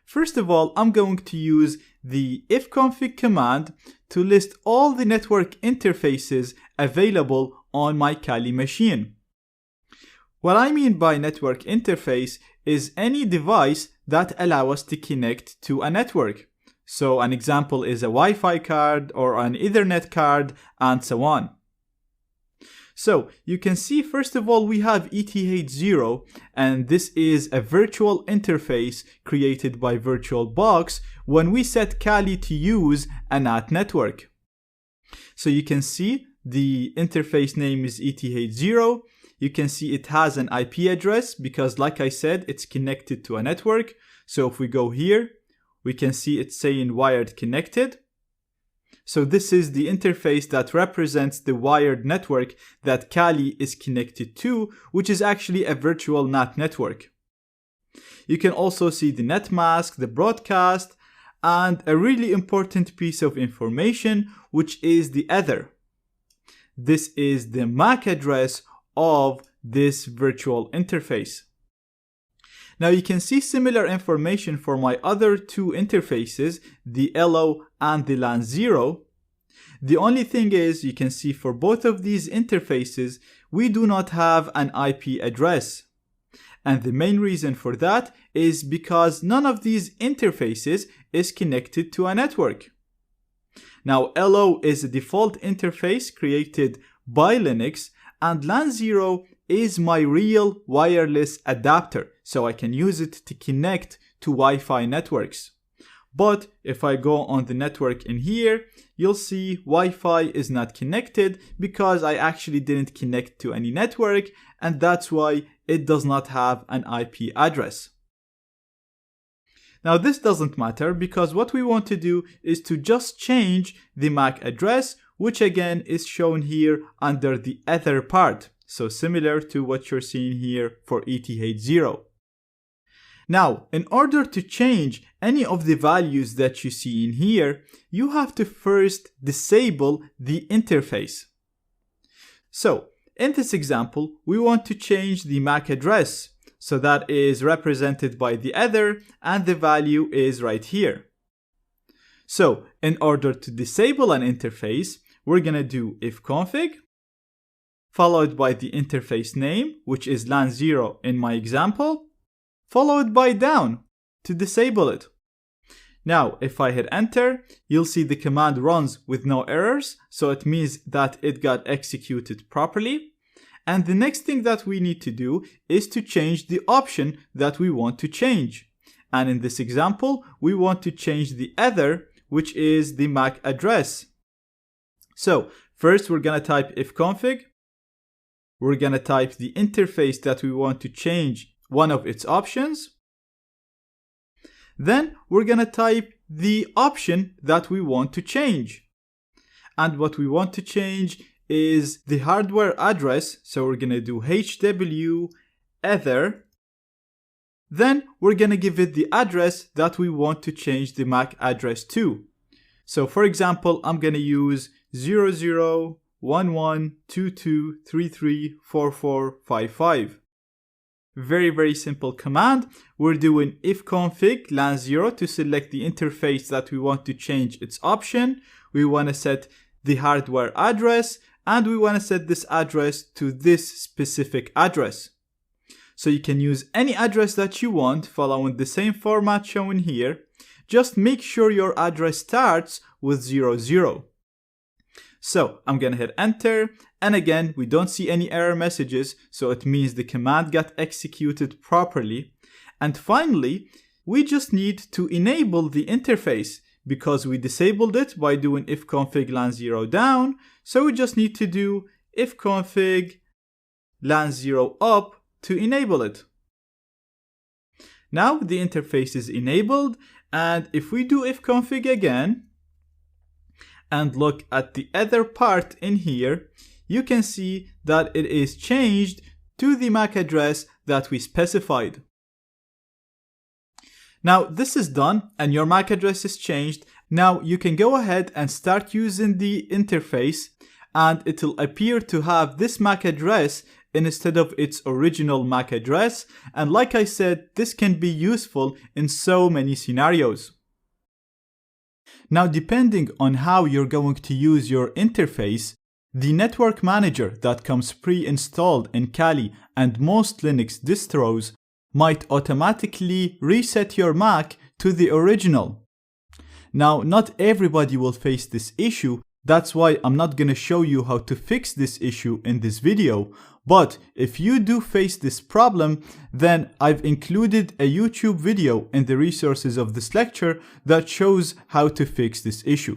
First of all, I'm going to use the ifconfig command to list all the network interfaces available on my Kali machine. What I mean by network interface is any device that allows us to connect to a network. So an example is a Wi-Fi card or an Ethernet card and so on. So you can see first of all we have ETH0, and this is a virtual interface created by VirtualBox when we set Kali to use a NAT network. So you can see the interface name is ETH0. You can see it has an IP address because, like I said, it's connected to a network. So if we go here, we can see it's saying wired connected. So this is the interface that represents the wired network that Kali is connected to, which is actually a virtual NAT network. You can also see the net mask, the broadcast, and a really important piece of information, which is the ether. This is the MAC address of this virtual interface. Now you can see similar information for my other two interfaces, the LO and the LAN 0. The only thing is, you can see for both of these interfaces, we do not have an IP address. And the main reason for that is because none of these interfaces is connected to a network. Now LO is a default interface created by Linux, and LAN 0 is my real wireless adapter, so I can use it to connect to Wi-Fi networks. But if I go on the network in here, you'll see Wi-Fi is not connected because I actually didn't connect to any network, and that's why it does not have an IP address. Now this doesn't matter because what we want to do is to just change the MAC address, which again is shown here under the ether part. So similar to what you're seeing here for ETH0. Now, in order to change any of the values that you see in here, you have to first disable the interface. So, in this example, we want to change the MAC address. So that is represented by the ether, and the value is right here. So, in order to disable an interface, we're gonna do ifconfig, followed by the interface name, which is LAN 0 in my example, followed by down to disable it. Now, if I hit enter, you'll see the command runs with no errors, so it means that it got executed properly. And the next thing that we need to do is to change the option that we want to change. And in this example, we want to change the ether, which is the MAC address. So first we're gonna type ifconfig. We're gonna type the interface that we want to change one of its options. Then we're gonna type the option that we want to change. And what we want to change is the hardware address. So we're gonna do HW ether. Then we're gonna give it the address that we want to change the MAC address to. So for example, I'm gonna use 001122334455. Very simple command. We're doing ifconfig LAN 0 to select the interface that we want to change its option. We want to set the hardware address, and we want to set this address to this specific address. So you can use any address that you want following the same format shown here. Just make sure your address starts with 00. So I'm gonna hit enter, and again we don't see any error messages, so it means the command got executed properly. And finally, we just need to enable the interface because we disabled it by doing ifconfig LAN 0 down, so we just need to do ifconfig LAN 0 up to enable it. Now the interface is enabled, and if we do ifconfig again and look at the other part in here, you can see that it is changed to the MAC address that we specified. Now this is done and your MAC address is changed. Now you can go ahead and start using the interface, and it will appear to have this MAC address instead of its original MAC address, and like I said, this can be useful in so many scenarios. Now, depending on how you're going to use your interface, the network manager that comes pre-installed in Kali and most Linux distros might automatically reset your Mac to the original. Now, not everybody will face this issue. That's why I'm not gonna show you how to fix this issue in this video. But if you do face this problem, then I've included a YouTube video in the resources of this lecture that shows how to fix this issue.